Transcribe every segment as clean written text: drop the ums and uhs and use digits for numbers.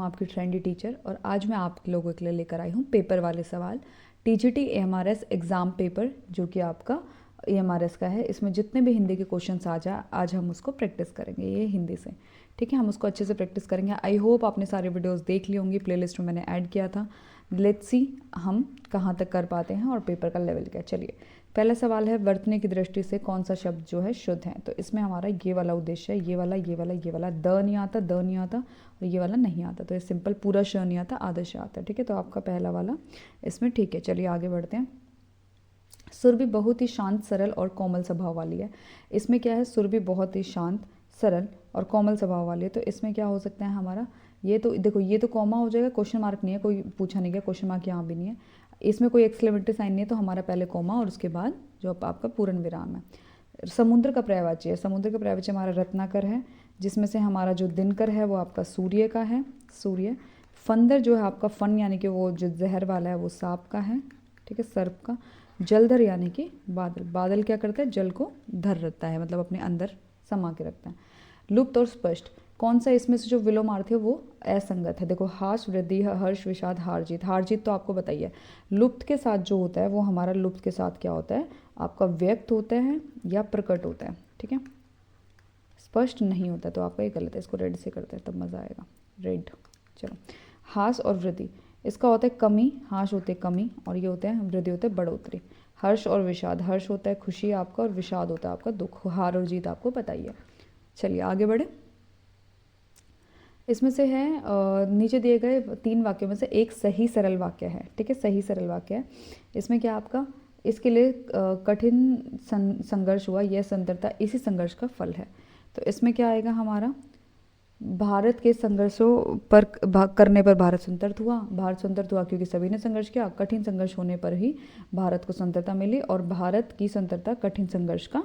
आपकी trendy teacher और आज मैं आप लोगों के लिए लेकर आई हूँ पेपर वाले सवाल। टीजीटी एएमआरएस एग्ज़ाम पेपर जो कि आपका एएमआरएस का है, इसमें जितने भी हिंदी के क्वेश्चंस आ जाए आज हम उसको प्रैक्टिस करेंगे ये हिंदी से। ठीक है, हम उसको अच्छे से प्रैक्टिस करेंगे। आई होप आपने सारे वीडियोस देख ली होंगी, प्लेलिस्ट में मैंने ऐड किया था। लेट्स सी हम कहाँ तक कर पाते हैं और पेपर का लेवल क्या है। चलिए, पहला सवाल है वर्तनी की दृष्टि से कौन सा शब्द जो है शुद्ध है। तो इसमें हमारा ये वाला उद्देश्य है, ये वाला, ये वाला, ये वाला। द नहीं आता, द नहीं आता और ये वाला नहीं आता। तो ये सिंपल पूरा श नहीं आता, आधा श आता है। ठीक है, तो आपका पहला वाला इसमें ठीक है। चलिए आगे बढ़ते हैं। सुरभि बहुत ही शांत, सरल और कोमल स्वभाव वाली है। इसमें क्या है, सुरभि बहुत ही शांत, सरल और कोमल स्वभाव वाली है। तो इसमें क्या हो सकता है हमारा, ये तो देखो ये तो कॉमा हो जाएगा, क्वेश्चन मार्क नहीं है, कोई पूछा नहीं गया, क्वेश्चन मार्क यहाँ भी नहीं है। इसमें कोई एक्सक्लेमेटरी साइन नहीं है, तो हमारा पहले कॉमा और उसके बाद जो आपका पूर्ण विराम है। समुद्र का पर्यायवाची है, समुद्र का पर्यायवाची हमारा रत्नाकर है, जिसमें से हमारा जो दिनकर है वो आपका सूर्य का है, सूर्य। फंदर जो है आपका फन यानी कि वो जो जहर वाला है वो सांप का है। ठीक है, सर्प का। जलधर यानी कि बादल, बादल क्या करता है, जल को धर रखता है, मतलब अपने अंदर समा के रखता है। लुप्त और स्पष्ट, कौन सा इसमें से जो विलोमार्थ है वो असंगत है। देखो हास, वृद्धि, हर्ष, विषाद, हार जीत। हार जीत तो आपको बताइए, लुप्त के साथ जो होता है वो हमारा लुप्त के साथ क्या होता है, आपका व्यक्त होता है या प्रकट होता है। ठीक है, स्पष्ट नहीं होता, तो आपका ये गलत है। इसको रेड से करते हैं तब मज़ा आएगा, रेड। चलो, हास और वृद्धि, इसका होता है कमी, हास होते हैं कमी और ये होते हैं वृद्धि होते हैं बढ़ोतरी। हर्ष और विषाद, हर्ष होता है खुशी आपका और विषाद होता है आपका दुख। हार और जीत आपको बताइए। चलिए आगे बढ़े। इसमें से है नीचे दिए गए 3 वाक्यों में से एक सही सरल वाक्य है। ठीक है, सही सरल वाक्य है। इसमें क्या आपका, इसके लिए कठिन संघर्ष हुआ, यह संतरता इसी संघर्ष का फल है। तो इसमें क्या आएगा हमारा, भारत के संघर्षों पर करने पर भारत स्वतंत्र हुआ। भारत स्वतंत्र हुआ क्योंकि सभी ने संघर्ष किया। कठिन संघर्ष होने पर ही भारत को स्वतंत्रता मिली और भारत की स्वतंत्रता कठिन संघर्ष का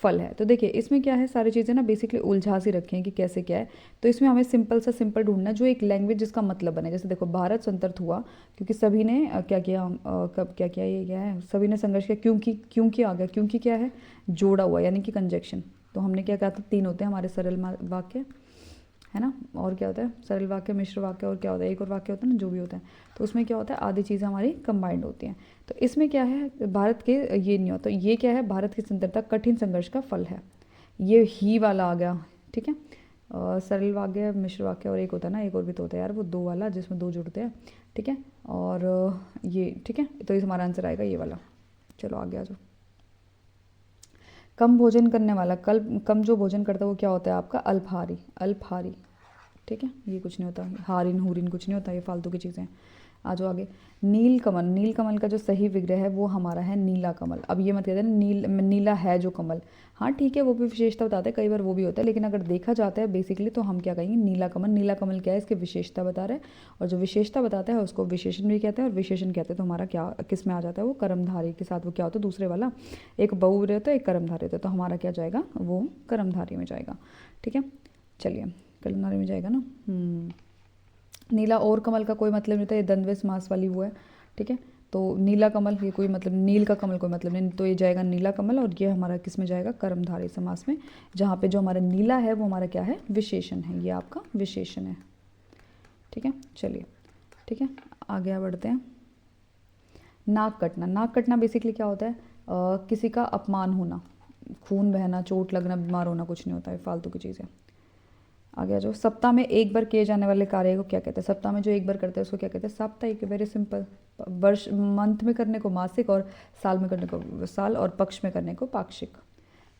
फल है। तो देखिए इसमें क्या है, सारी चीज़ें ना बेसिकली उलझा सी रखी हैं कि कैसे क्या है। तो इसमें हमें सिंपल सा सिंपल ढूंढना जो एक लैंग्वेज जिसका मतलब बने। जैसे देखो भारत स्वतंत्र हुआ क्योंकि सभी ने क्या किया, कब क्या किया, ये क्या है, सभी ने संघर्ष किया क्योंकि, क्योंकि आ गया, क्योंकि क्या है, जोड़ा हुआ यानी कि कंजक्शन। तो हमने क्या कहा था, 3 होते हैं हमारे सरल वाक्य, है ना। और क्या होता है, सरल वाक्य, मिश्र वाक्य और क्या होता है, एक और वाक्य होता है ना, जो भी होता है। तो उसमें क्या होता है, आधी चीज़ें हमारी कंबाइंड होती हैं। तो इसमें क्या है, भारत के ये नहीं होता, ये क्या है, भारत की स्वतंत्रता कठिन संघर्ष का फल है। ये ही वाला आ गया। ठीक है, सरल वाक्य, मिश्र वाक्य और एक होता है ना, एक और भी तो होता है यार, वो 2 वाला जिसमें 2 जुड़ते हैं। ठीक है, और ये ठीक है, तो इस हमारा आंसर आएगा ये वाला। चलो आगे आ जाओ। कम भोजन करने वाला, कम जो भोजन करता है वो क्या होता है आपका, अल्पहारी, अल्पहारी। ठीक है, ये कुछ नहीं होता, हारिन हुरिन कुछ नहीं होता, ये फालतू की चीज़ें। आ जाओ आगे। नील कमल, नील कमल का जो सही विग्रह है वो हमारा है नीला कमल। अब ये मत कहते हैं नीला है जो कमल, हाँ ठीक है वो भी विशेषता बताते हैं, कई बार वो भी होता है, लेकिन अगर देखा जाता है बेसिकली तो हम क्या कहेंगे, नीला कमल। नीला कमल क्या है, इसकी विशेषता बता रहा है और जो विशेषता बताता है उसको विशेषण भी कहते हैं। और विशेषण कहते हैं तो हमारा क्या किस में आ जाता है, वो कर्मधारी के साथ वो क्या होता है, दूसरे वाला, एक बहुव्रीहि होता है एक कर्मधारी होता है, तो हमारा क्या जाएगा, वो कर्मधारी में जाएगा। ठीक है, चलिए कर्मधारी में जाएगा ना। नीला और कमल का कोई मतलब नहीं होता, ये द्वंद्व समास वाली वो है। ठीक है, तो नीला कमल ये कोई मतलब, नील का कमल कोई मतलब नहीं, तो ये जाएगा नीला कमल और ये हमारा किस में जाएगा, कर्मधारय समास में, जहाँ पे जो हमारा नीला है वो हमारा क्या है, विशेषण है, ये आपका विशेषण है। ठीक है, चलिए ठीक है आगे बढ़ते हैं। नाक कटना, नाक कटना बेसिकली क्या होता है, किसी का अपमान होना, खून बहना, चोट लगना, बीमार होना कुछ नहीं होता है, फालतू की चीज़ें। आगे आ जाओ। सप्ताह में एक बार किए जाने वाले कार्य को क्या कहते हैं, सप्ताह में जो एक बार करते हैं उसको क्या कहते हैं, साप्ताहिक। Very simple. वर्ष मंथ में करने को मासिक और साल में करने को साल और पक्ष में करने को पाक्षिक।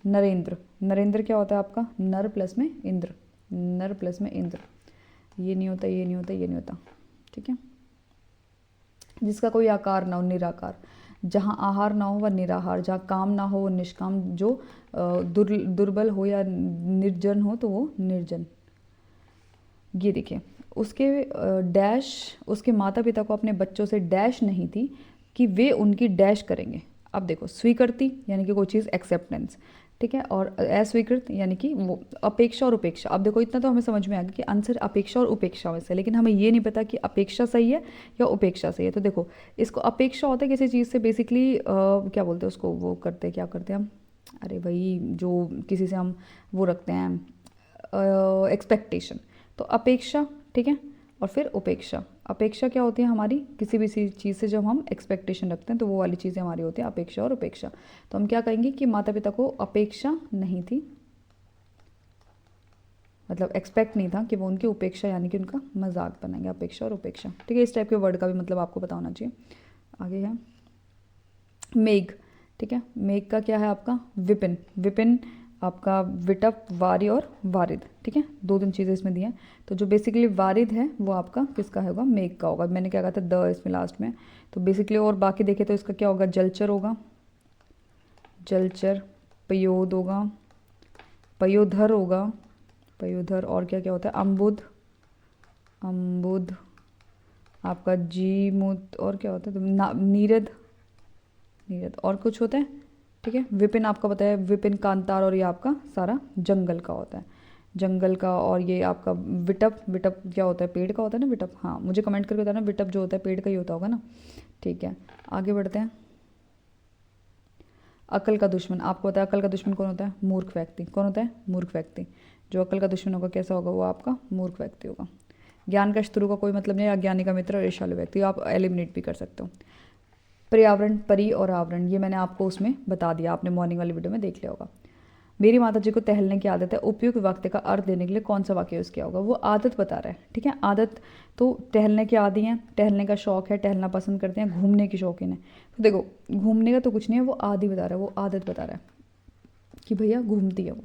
नरेंद्र, नरेंद्र क्या होता है आपका, नर प्लस में इंद्र, नर प्लस में इंद्र। ये नहीं होता, ये नहीं होता, ये नहीं होता। ठीक है, जिसका कोई आकार ना हो, निराकार। जहाँ आहार ना हो वह निराहार, जहाँ काम ना हो वो निष्काम, जो दुर्बल हो या निर्जन हो तो वो निर्जन। ये देखिए उसके डैश, उसके माता पिता को अपने बच्चों से डैश नहीं थी कि वे उनकी डैश करेंगे। अब देखो स्वीकृति यानी कि कोई चीज़ एक्सेप्टेंस, ठीक है, और अस्वीकृत यानी कि वो अपेक्षा और उपेक्षा। अब देखो इतना तो हमें समझ में आ गया कि आंसर अपेक्षा और उपेक्षा में से, लेकिन हमें ये नहीं पता कि अपेक्षा सही है या उपेक्षा सही है। तो देखो इसको अपेक्षा होता है किसी चीज़ से बेसिकली क्या बोलते हैं उसको, वो करते क्या करते हैं हम, अरे भाई जो किसी से हम वो रखते हैं एक्सपेक्टेशन, तो अपेक्षा। ठीक है, और फिर उपेक्षा। अपेक्षा क्या होती है हमारी, किसी भी चीज़ से जब हम एक्सपेक्टेशन रखते हैं तो वो वाली चीज़ें हमारी होती हैं अपेक्षा और उपेक्षा। तो हम क्या कहेंगे कि माता पिता को अपेक्षा नहीं थी, मतलब एक्सपेक्ट नहीं था कि वो उनकी उपेक्षा यानी कि उनका मजाक बनाएंगे, अपेक्षा और उपेक्षा। ठीक है, इस टाइप के वर्ड का भी मतलब आपको पता होना चाहिए। आगे है मेघ। ठीक है, मेघ का क्या है आपका विपिन। विपिन आपका विटप, वारी और वारिद। ठीक है, 2-3 चीज़ें इसमें दी हैं। तो जो बेसिकली वारिद है वो आपका किसका होगा, मेघ का होगा। मैंने क्या कहा था, द इसमें लास्ट में। तो बेसिकली और बाकी देखे तो इसका क्या होगा, जलचर होगा, जलचर। पयोद होगा, पयोधर होगा, पयोधर। और क्या क्या होता है, अम्बुद, अम्बुद आपका जीमुद। और क्या होता है, नीरद, नीरद। और कुछ होता है। ठीक है, विपिन आपका पता है, विपिन कांतार, और ये आपका सारा जंगल का होता है, जंगल का। और ये आपका विटप, विटप क्या होता है, पेड़ का होता है ना विटप। हाँ, मुझे कमेंट करके बताना, विटप जो होता है पेड़ का ही होता होगा ना। ठीक है, आगे बढ़ते हैं। अकल का दुश्मन, आपको पता है अकल का दुश्मन कौन होता है, मूर्ख व्यक्ति। कौन होता है, मूर्ख व्यक्ति। जो अकल का दुश्मन होगा कैसा होगा, वो आपका मूर्ख व्यक्ति होगा। ज्ञान का शत्रु का कोई मतलब नहीं, अज्ञानी का मित्र और ईर्ष्यालु व्यक्ति, आप एलिमिनेट भी कर सकते हो। पर्यावरण, परी और आवरण, ये मैंने आपको उसमें बता दिया, आपने मॉर्निंग वाली वीडियो में देख लिया होगा। मेरी माता जी को टहलने की आदत है, उपयुक्त वाक्य का अर्थ देने के लिए कौन सा वाक्य यूज़ किया होगा, वो आदत बता रहा है। ठीक है, आदत, तो टहलने की आदी हैं, टहलने का शौक है, टहलना पसंद करते हैं, घूमने की शौकीन है। तो देखो घूमने का तो कुछ नहीं है, वो आदि बता रहा है, वो आदत बता रहा है कि भैया घूमती है वो,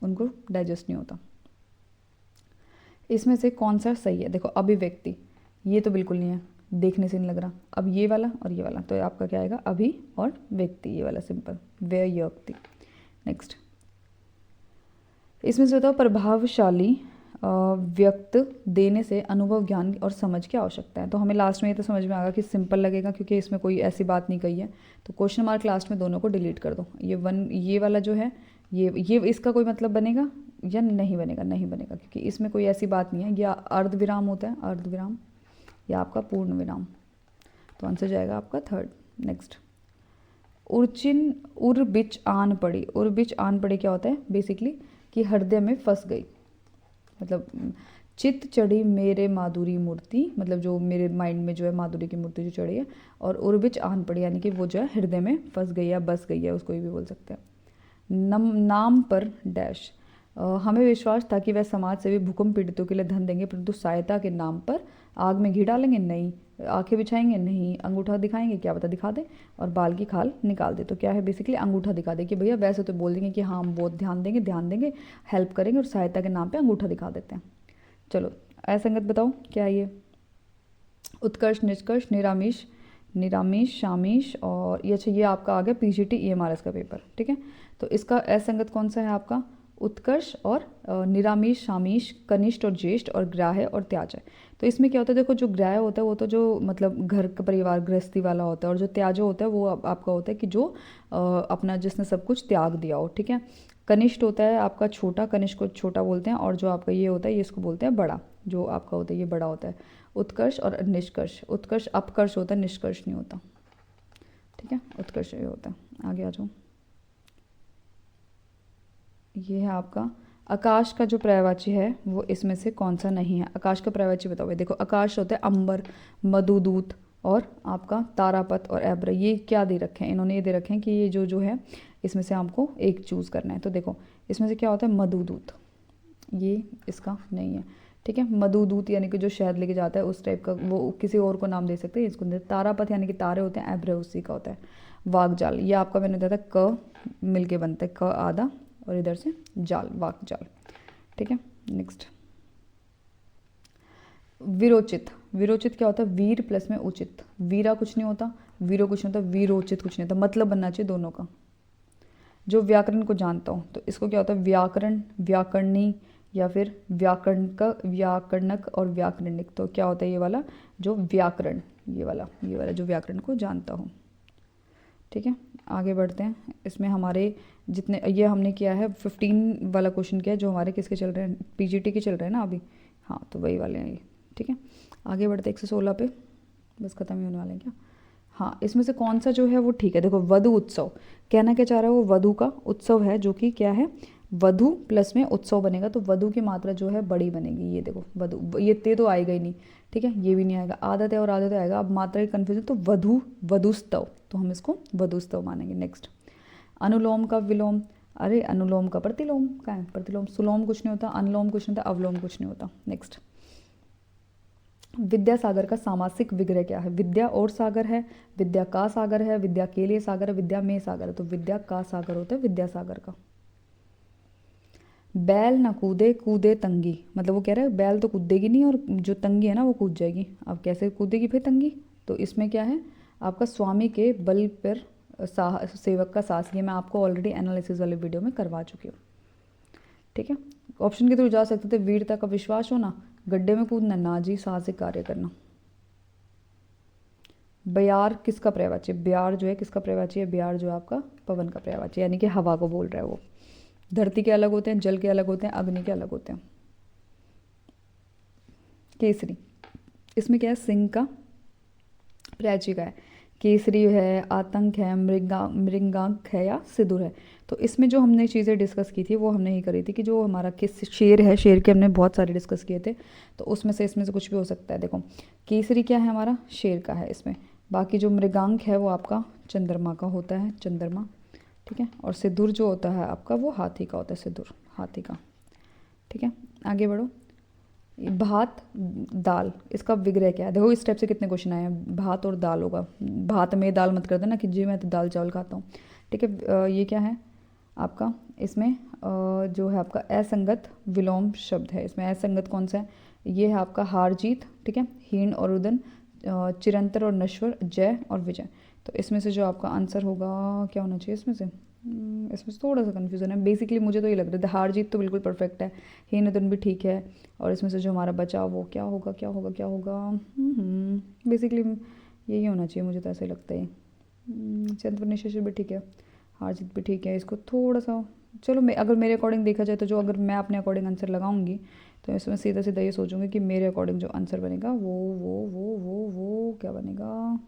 उनको डाइजेस्ट नहीं होता। इसमें से कौन सा सही है, देखो अभिव्यक्ति, ये तो बिल्कुल नहीं है, देखने से नहीं लग रहा। अब ये वाला और ये वाला, तो आपका क्या आएगा, अभि और व्यक्ति, ये वाला सिंपल, व्यक्ति। नेक्स्ट, इसमें से बताओ प्रभावशाली व्यक्त देने से अनुभव, ज्ञान और समझ की आवश्यकता है। तो हमें लास्ट में ये तो समझ में आएगा कि सिंपल लगेगा क्योंकि इसमें कोई ऐसी बात नहीं कही है। तो क्वेश्चन मार्क लास्ट में दोनों को डिलीट कर दो। ये वाला जो है, ये इसका कोई मतलब बनेगा या नहीं बनेगा, नहीं बनेगा क्योंकि इसमें कोई ऐसी बात नहीं है। या अर्ध विराम होता है, अर्ध विराम, या आपका पूर्ण विराम। तो आंसर जाएगा आपका 3rd। नेक्स्ट, उर्चिन उर बिच आन पड़ी। उर बिच आन पड़ी क्या होता है, बेसिकली कि हृदय में फंस गई, मतलब चित चढ़ी मेरे माधुरी मूर्ति, मतलब जो मेरे माइंड में जो है माधुरी की मूर्ति जो चढ़ी है। और उर्बिच आन पड़ी यानी कि वो जो है हृदय में फंस गई या बस गई है, उसको भी बोल सकते हैं। नाम पर डैश, हमें विश्वास था कि वह समाज सेवी भूकंप पीड़ितों के लिए धन देंगे, परंतु सहायता के नाम पर आग में घी डालेंगे, नहीं। आंखें बिछाएंगे, नहीं। अंगूठा दिखाएंगे, क्या पता दिखा दे। और बाल की खाल निकाल दे, तो क्या है बेसिकली अंगूठा दिखा दे कि भैया, वैसे तो बोल देंगे कि हाँ हम बहुत ध्यान देंगे, ध्यान देंगे, हेल्प करेंगे, और सहायता के नाम पर अंगूठा दिखा देते हैं। चलो असंगत बताओ क्या है ये, उत्कर्ष, निष्कर्ष, निरामिष, निरामिष, शामिश। और ये अच्छा, ये आपका आ गया पीजीटी EMRS का पेपर। ठीक है, तो इसका असंगत कौन सा है आपका, उत्कर्ष और निरामिष, शामिश, कनिष्ठ और ज्येष्ठ, और ग्राह्य और त्याज है। तो इसमें क्या होता है, देखो जो ग्राह्य होता है वो तो जो मतलब घर का परिवार गृहस्थी वाला होता है, और जो त्याज होता है वो आपका होता है कि जो अपना जिसने सब कुछ त्याग दिया हो। ठीक है, कनिष्ठ होता है आपका छोटा, कनिष्ठ को छोटा बोलते हैं, और जो आपका ये होता है ये इसको बोलते हैं बड़ा, जो आपका होता है ये बड़ा होता है। उत्कर्ष और निष्कर्ष, उत्कर्ष अपकर्ष होता है, निष्कर्ष नहीं होता। ठीक है, उत्कर्ष ये होता है। आगे आ जाओ, ये है आपका आकाश का जो पर्यायवाची है वो इसमें से कौन सा नहीं है। आकाश का पर्यायवाची बताओ। देखो आकाश होता है अंबर, मधुदूत, और आपका तारापथ और एब्र। ये क्या दे रखे हैं इन्होंने, ये दे रखे हैं कि ये जो है इसमें से आपको एक चूज़ करना है। तो देखो इसमें से क्या होता है, मधुदूत, ये इसका नहीं है। ठीक है, मधुदूत यानी कि जो शहद लेके जाता है उस टाइप का, वो किसी और को नाम दे सकते हैं, इसको तारापथ यानी कि तारे होते हैं, एब्र उसी का होता है। वागजाल, ये आपका मैंने बताया था क मिलके बनता है, क आधा और इधर से जाल, वाक जाल। ठीक है, नेक्स्ट, विरोचित। विरोचित क्या होता है, वीर प्लस में उचित। वीरा कुछ नहीं होता, वीरो कुछ नहीं होता, वीरोचित कुछ नहीं होता, मतलब बनना चाहिए दोनों का। जो व्याकरण को जानता हो तो इसको क्या होता है, व्याकरण, व्याकरणी, या फिर व्याकरणक और व्याकरणिक। तो क्या होता है ये वाला जो व्याकरण, ये वाला जो व्याकरण को जानता हो। ठीक है, आगे बढ़ते हैं। इसमें हमारे जितने ये हमने किया है 15 वाला क्वेश्चन किया है, जो हमारे किसके चल रहे हैं, पीजीटी के चल रहे हैं ना अभी। हाँ, तो वही वाले हैं ये। ठीक है, आगे बढ़ते हैं 116 पे, बस खत्म ही होने वाले हैं क्या। हाँ, इसमें से कौन सा जो है वो ठीक है। देखो वधु उत्सव, कहना क्या चाह रहा है वो, वधु का उत्सव है जो कि क्या है वधु प्लस में उत्सव बनेगा तो वधु की मात्रा जो है बड़ी बनेगी। ये देखो वधु, ये ते तो आएगा ही नहीं, ठीक है, ये भी नहीं आएगा, आदत है और आदत आएगा। अब मात्रा की कन्फ्यूजन, तो वधु, वधुस्तव, तो हम इसको वधुस्तव मानेंगे। नेक्स्ट, अनुलोम का विलोम, अरे अनुलोम का प्रतिलोम का है, प्रतिलोम, सुलोम कुछ नहीं होता, अनुलोम कुछ नहीं होता, अवलोम कुछ नहीं होता। नेक्स्ट, विद्यासागर का सामासिक विग्रह क्या है? विद्या और सागर है, विद्या का सागर है, विद्या के लिए सागर है, विद्या में सागर है, तो विद्या का सागर होता है विद्यासागर का। बैल ना कूदे कूदे तंगी, मतलब वो कह रहा है बैल तो कूदेगी नहीं और जो तंगी है ना वो कूद जाएगी। अब कैसे कूदेगी फिर तंगी? तो इसमें क्या है आपका स्वामी के बल पर सेवक का साहस, ये मैं आपको ऑलरेडी एनालिसिस वाले वीडियो में करवा चुकी हूँ, ठीक है। ऑप्शन के थ्रू जा सकते थे, वीरता का विश्वास होना, गड्ढे में कूदना, ना जी, साहसिक कार्य करना। बयार किसका पर्यायवाची? ब्यार जो है किसका पर्यायवाची है? ब्यार जो है आपका पवन का पर्यायवाची, यानी कि हवा को बोल रहा है वो। धरती के अलग होते हैं, जल के अलग होते हैं, अग्नि के अलग होते हैं। केसरी, इसमें क्या है? सिंह का पर्यायवाची का है। केसरी है, आतंक है, मृगांक है या सिंदूर है। तो इसमें जो हमने चीज़ें डिस्कस की थी वो हमने ही करी थी कि जो हमारा किस शेर है, शेर के हमने बहुत सारे डिस्कस किए थे, तो उसमें से कुछ भी हो सकता है। देखो केसरी क्या है हमारा? शेर का है इसमें। बाकी जो मृगांक है वो आपका चंद्रमा का होता है, चंद्रमा, ठीक है। और सिंदूर जो होता है आपका वो हाथी का होता है, सिंदूर हाथी का, ठीक है। आगे बढ़ो, भात दाल, इसका विग्रह क्या है? देखो इस टाइप से कितने क्वेश्चन आए हैं, भात और दाल होगा, भात में दाल मत कर देना कि जी मैं तो दाल चावल खाता हूँ, ठीक है। ये क्या है आपका? इसमें जो है आपका असंगत विलोम शब्द है। इसमें असंगत कौन सा है? ये है आपका हार जीत, ठीक है, हीन और उदन, चिरंतर और नश्वर, जय और विजय। तो इसमें से जो आपका आंसर होगा क्या होना चाहिए इसमें से? इसमें से थोड़ा सा कन्फ्यूज़न है। बेसिकली मुझे तो ये लग रहा है हार जीत तो बिल्कुल परफेक्ट है, हीन उदन भी ठीक है, और इसमें से जो हमारा बचा वो क्या होगा, क्या होगा, क्या होगा? बेसिकली यही होना चाहिए, मुझे तो ऐसा ही लगता है। चंद्र निशेष भी ठीक है, हार जीत भी ठीक है। इसको थोड़ा सा, चलो मैं अगर मेरे अकॉर्डिंग देखा जाए तो जो अगर मैं अपने अकॉर्डिंग आंसर लगाऊंगी तो इसमें सीधा सीधा ये सोचूंगी कि मेरे अकॉर्डिंग जो आंसर बनेगा वो क्या बनेगा।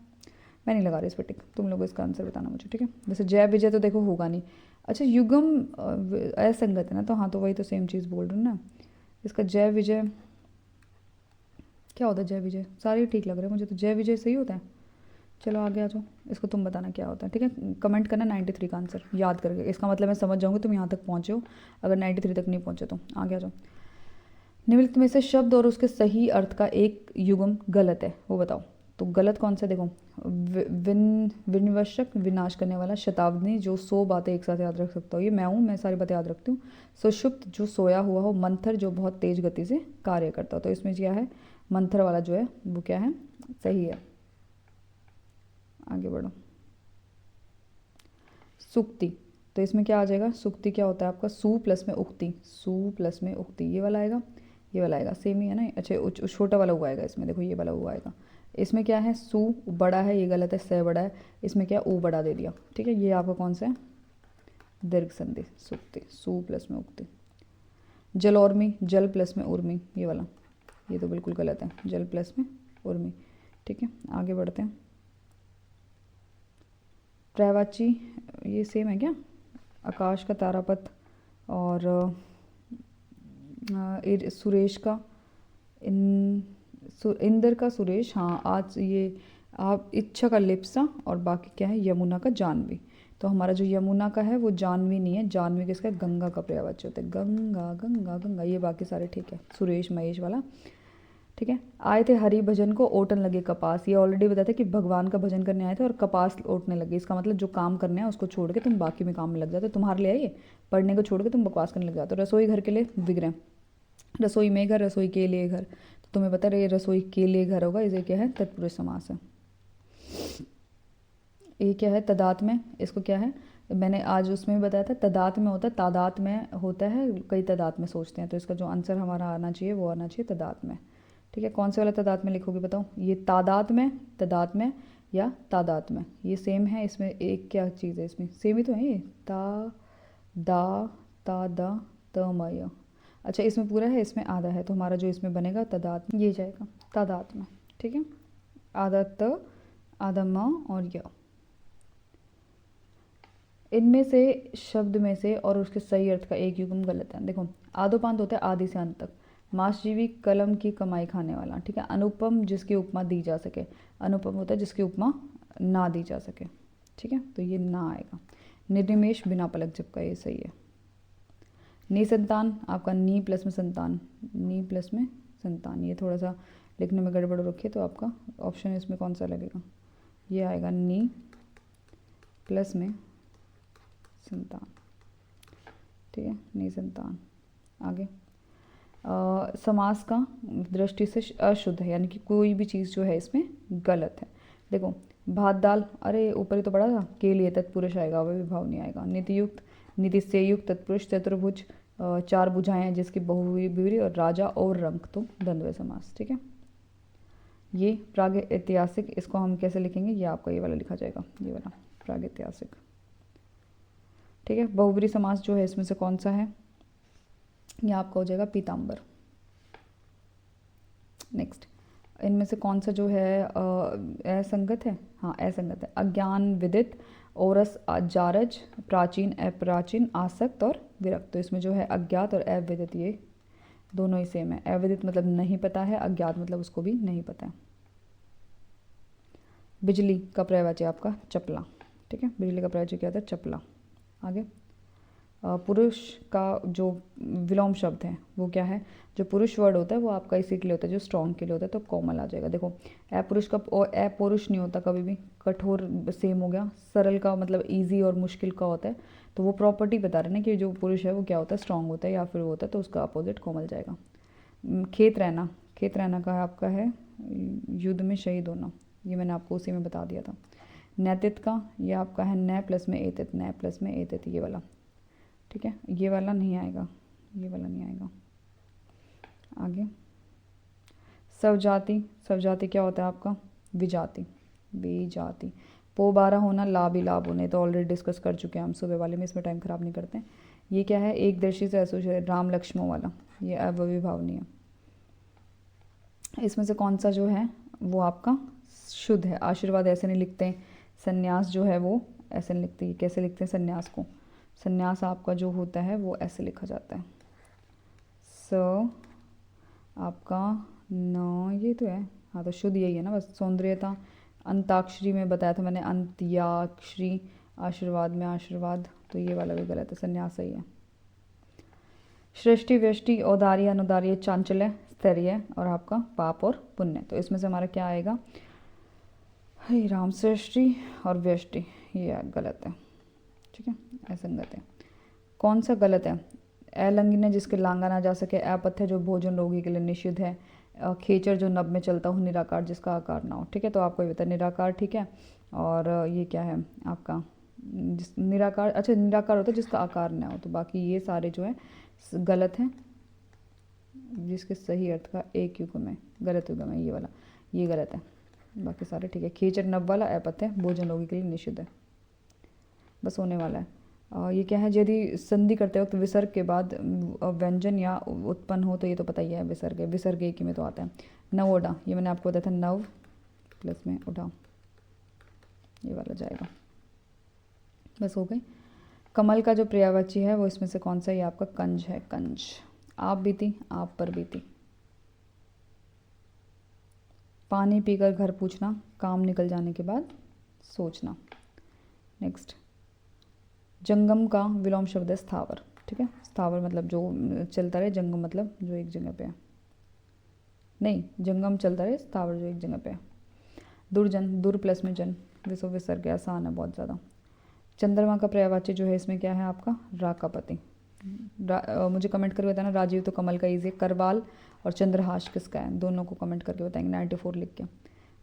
मैं नहीं लगा रही इस पर टिक, तुम लोग इसका आंसर बताना मुझे, ठीक है। वैसे जय विजय तो देखो होगा नहीं। अच्छा युगम असंगत है ना, तो हाँ तो वही तो सेम चीज़ बोल रही हूँ ना। इसका जय विजय क्या होता है? जय विजय सारे ठीक लग रहे हैं मुझे, तो जय विजय सही होता है। चलो आगे आ जाओ, इसको तुम बताना क्या होता है, ठीक है। कमेंट करना 93 का आंसर याद करके, इसका मतलब मैं समझ जाऊँगी तुम यहाँ तक पहुँचे हो, अगर 93 तक नहीं पहुँचे तो आगे आ जाओ। निम्नलिखित में से शब्द और उसके सही अर्थ का एक युग्म गलत है, वो बताओ। तो गलत कौन सा? देखो विनवशक, विनाश करने वाला, शताब्दी जो 100 बातें एक साथ याद रख सकता हूँ, ये मैं हूँ, मैं सारी बातें याद रखती हूँ। सुषुप्त जो सोया हुआ हो, मंथर जो बहुत तेज गति से कार्य करता हो, तो इसमें क्या है? मंथर वाला जो है वो क्या है? सही है। आगे बढ़ो, सुक्ति, तो इसमें क्या आ जाएगा? सुक्ति क्या होता है आपका? सु प्लस में उक्ति, सु प्लस में उक्ति, ये वाला आएगा, ये वाला आएगा, सेम ही है ना। अच्छा छोटा वाला हुआ आएगा इसमें, देखो ये वाला हुआ आएगा। इसमें क्या है? सु बड़ा है, ये गलत है, स बड़ा है, इसमें क्या ऊ बड़ा दे दिया, ठीक है। ये आपका कौन सा है? दीर्घ संधि, सुक्ति, सु प्लस में उक्ति। जलौर्मी, जल प्लस में उर्मी, ये वाला, ये तो बिल्कुल गलत है, जल प्लस में उर्मी, ठीक है। आगे बढ़ते हैं, पर्यायवाची ये सेम है क्या? आकाश का तारापथ और सुरेश का इंद्र का सुरेश, हाँ आज ये आप इच्छा का लिप्सा, और बाकी क्या है? यमुना का जानवी। तो हमारा जो यमुना का है वो जानवी नहीं है, जानवी किसका? गंगा का पर्यायवाची होता है, गंगा गंगा गंगा, ये बाकी सारे ठीक है, सुरेश महेश वाला, ठीक है। आए थे हरि भजन को ओटन लगे कपास, ये ऑलरेडी बताया था कि भगवान का भजन करने आए थे और कपास ओटने लगे, इसका मतलब जो काम करने हैं उसको छोड़ के तुम बाकी में काम में लग जाते हो। तुम्हारे लिए ये पढ़ने को छोड़ के तुम बकवास करने लग जाते हो। रसोई घर के लिए विग्रह, रसोई में घर, रसोई के लिए घर, तो तुम्हें पता है ये रसोई के लिए घर होगा, इसे क्या है? तत्पुरुष समास है। ये क्या है? तदात में, इसको क्या है? मैंने आज उसमें बताया था, तदात में होता है, तादात में होता है, कई तदात में सोचते हैं, तो इसका जो आंसर हमारा आना चाहिए वो आना चाहिए तदात में, ठीक है। कौन से वाला तादात में लिखोगे बताओ? ये तादात में, तदात में या तादात में, ये सेम है। इसमें एक क्या चीज़ है? इसमें सेम ही तो है ये, ता दा ता दा त म य। अच्छा इसमें पूरा है, इसमें आधा है, तो हमारा जो इसमें बनेगा तदात, ये जाएगा तादात में, ठीक है। आधा त, आधा म और य। इनमें से शब्द में से और उसके सही अर्थ का एक युग्म गलत है। देखो, आदोपांत होता है आदि से अंत तक, मासजीवी कलम की कमाई खाने वाला, ठीक है। अनुपम जिसकी उपमा दी जा सके, अनुपम होता है जिसकी उपमा ना दी जा सके, ठीक है, तो ये ना आएगा। निर्निमेष बिना पलक झपकाए, ये सही है। निसंतान आपका नी प्लस में संतान, नी प्लस में संतान, ये थोड़ा सा लिखने में गड़बड़ रखी है, तो आपका ऑप्शन इसमें कौन सा लगेगा, ये आएगा नी प्लस में संतान, ठीक है, निसंतान। आगे समास का दृष्टि से अशुद्ध है, यानी कि कोई भी चीज़ जो है इसमें गलत है। देखो, भात दाल, अरे ऊपर ही तो पड़ा था, के लिए तत्पुरुष आएगा, वह विभाव नहीं आएगा। नीतियुक्त, नीति से युक्त तत्पुरुष, चतुर्भुज, चार भुजाएं हैं जिसकी बहुव्रीहि, और राजा और रंक, तो द्वंद्व समास, ठीक है। ये प्रागैतिहासिक, इसको हम कैसे लिखेंगे, ये आपका ये वाला लिखा जाएगा, ये वाला प्रागैतिहासिक, ठीक है। बहुव्रीहि समास जो है इसमें से कौन सा है, ये आपका हो जाएगा पीताम्बर। नेक्स्ट, इनमें से कौन सा जो है असंगत है, हाँ असंगत है। अज्ञान विदित, ओरस जारज, प्राचीन अप्राचीन, आसक्त और विरक्त, तो इसमें जो है अज्ञात और अविदित ये दोनों ही सेम है। अविदित मतलब नहीं पता है, अज्ञात मतलब उसको भी नहीं पता है। बिजली का पर्यायवाची आपका चपला, ठीक है, बिजली का पर्यायवाची क्या होता है, चपला। आगे पुरुष का जो विलोम शब्द है वो क्या है, जो पुरुष वर्ड होता है वो आपका इसी के लिए होता है जो स्ट्रॉन्ग के लिए होता है, तो कोमल आ जाएगा। देखो, अपुरुष का और अपुरुष नहीं होता कभी भी, कठोर सेम हो गया। सरल का मतलब इजी और मुश्किल का होता है, तो वो प्रॉपर्टी बता रहे हैं कि जो पुरुष है वो क्या होता है, स्ट्रॉन्ग होता है या फिर वो होता है, तो उसका अपोजिट कोमल जाएगा। खेत रहना, खेत रहना का आपका है युद्ध में शहीद होना, ये मैंने आपको उसी में बता दिया था। नैतित का ये आपका है न प्लस में एतित, न प्लस में एतित, ये वाला, ठीक है, ये वाला नहीं आएगा, ये वाला नहीं आएगा। आगे सवजाति, सवजाति क्या होता है आपका, विजाति, विजाति। पो 12 होना, लाभ ही लाभ होने, तो ऑलरेडी डिस्कस कर चुके हैं हम सुबह वाले में, इसमें टाइम खराब नहीं करते हैं। ये क्या है, एक दृष्टि से एसोसिएटेड, राम लक्ष्मण वाला, ये अविभावनीय है। इसमें से कौन सा जो है वो आपका शुद्ध है। आशीर्वाद ऐसे नहीं लिखते हैं, संन्यास जो है वो ऐसे नहीं लिखते, कैसे लिखते हैं संन्यास को, संन्यास आपका जो होता है वो ऐसे लिखा जाता है, स आपका न, ये तो है, हाँ तो शुद्ध यही है ना, बस सौंदर्यता। अंताक्षरी में बताया था मैंने, अंत्याक्षरी, आशीर्वाद में आशीर्वाद, तो ये वाला भी गलत है, संन्यास सही है। सृष्टि व्यष्टि, औदार्य अनुदार्य, चांचल्य, स्थैर्य, और आपका पाप और पुण्य, तो इसमें से हमारा क्या आएगा, हे राम, सृष्टि और व्यष्टि, ये गलत है, ठीक है, असंगत है। कौन सा गलत है, अलंगिन है जिसके लांगा ना जा सके, अपथ्य जो भोजन रोगी के लिए निषिद्ध है, खेचर जो नभ में चलता हो, निराकार जिसका आकार ना हो, ठीक है, तो आपको ये बता निराकार, ठीक है। और ये क्या है आपका, जिस निराकार, अच्छा निराकार होता है जिसका आकार ना हो, तो बाकी ये सारे जो है गलत हैं, जिसके सही अर्थ का एक युग्म है, गलत युग्म है ये वाला, ये गलत है, बाकी सारे ठीक है। खेचर नभ वाला अपथ्य भोजन रोगी के लिए निषिद्ध है, बस होने वाला है। ये क्या है, यदि संधि करते वक्त विसर्ग के बाद व्यंजन या उत्पन्न हो, तो ये तो पता ही है, विसर्ग है, विसर्ग एक ही में तो आता है। नव ओढ़ा, ये मैंने आपको बताया था, नव प्लस में उठा, ये वाला जाएगा, बस हो गई। कमल का जो पर्यायवाची है वो इसमें से कौन सा, ये आपका कंज है, कंज। आप बीती, आप पर बीती। पानी पीकर घर पूछना, काम निकल जाने के बाद सोचना। नेक्स्ट, जंगम का विलोम शब्द है स्थावर, ठीक है, स्थावर मतलब जो चलता रहे, जंगम मतलब जो एक जगह पे है, नहीं जंगम चलता रहे, स्थावर जो एक जगह पे है। दुर्जन, दुर प्लस में जन, विसो विसर्ग, आसान है बहुत ज़्यादा। चंद्रमा का पर्यायवाची जो है इसमें क्या है आपका, राकापति। मुझे कमेंट करके बताना, राजीव तो कमल का ईजी है, करवाल और चंद्रहास किसका है, दोनों को कमेंट करके बताएंगे, 94 लिख के।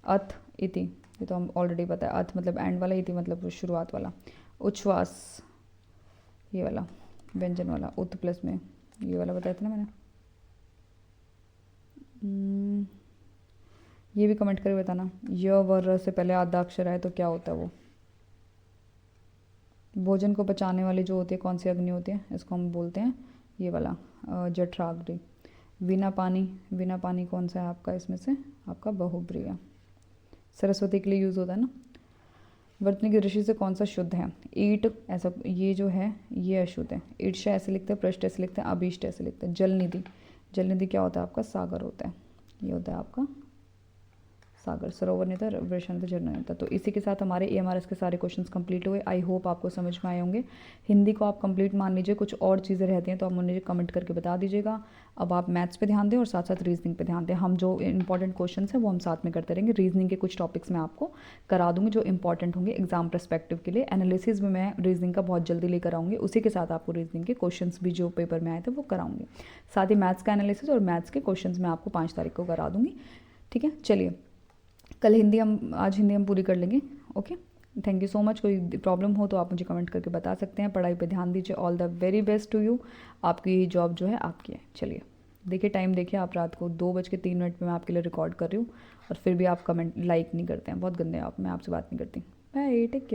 अथ इति, ये तो हम ऑलरेडी पता है, अथ मतलब एंड वाला, इति मतलब शुरुआत वाला। उच्छ्वास, ये वाला व्यंजन वाला, उत प्लस में ये वाला बताया था ना मैंने, ये भी कमेंट करके बताना। य व र से पहले आधा अक्षर आए तो क्या होता है वो। भोजन को पचाने वाली जो होती है कौन सी अग्नि होती है, इसको हम बोलते हैं ये वाला जठराग्नि। बिना पानी, बिना पानी कौन सा है आपका, इसमें से आपका बहुब्रीहि है, सरस्वती के लिए यूज़ होता है ना। वर्तनी की दृष्टि से कौन सा शुद्ध है? ईट, ऐसा ये जो है ये अशुद्ध है। ईर्ष्या ऐसे लिखते हैं, पृष्ठ ऐसे लिखते हैं, अभीष्ट ऐसे लिखते हैं। जलनिधि, जलनिधि क्या होता है आपका? सागर होता है। ये होता है आपका सागर। सरोवर नहीं था, वृषण नहीं था, झरना नहीं था। तो इसी के साथ हमारे AMRS के सारे क्वेश्चंस कंप्लीट हुए। आई होप आपको समझ में आए होंगे। हिंदी को आप कंप्लीट मान लीजिए, कुछ और चीज़ें रहती हैं तो आप मुझे कमेंट करके बता दीजिएगा। अब आप मैथ्स पे ध्यान दें और साथ साथ रीजनिंग पे ध्यान दें। हम जो इंपॉर्टेंट क्वेश्चंस हैं वो हम साथ में करते रहेंगे। रीजनिंग के कुछ टॉपिक्स मैं आपको करा दूंगी जो इंपॉर्टेंट होंगे एग्जाम परस्पेक्टिव के लिए। एनालिसिस में मैं रीजनिंग का बहुत जल्दी लेकर आऊँगी, उसी के साथ आपको रीजनिंग के क्वेश्चंस भी जो पेपर में आए थे वो कराऊंगी। साथ ही मैथ्स का एनालिसिस और मैथ्स के क्वेश्चंस मैं आपको 5 तारीख को करा दूंगी। ठीक है, चलिए कल हिंदी हम, आज हिंदी हम पूरी कर लेंगे। Okay, thank you so much. कोई प्रॉब्लम हो तो आप मुझे कमेंट करके बता सकते हैं। पढ़ाई पे ध्यान दीजिए। All the very best to you. आपकी जॉब जो है आपकी है। चलिए देखिए टाइम देखिए, आप रात को 2:03 पे मैं आपके लिए रिकॉर्ड कर रही हूँ और फिर भी आप कमेंट लाइक नहीं करते हैं। बहुत गंदे आप, मैं आपसे बात नहीं करती। Bye, take care.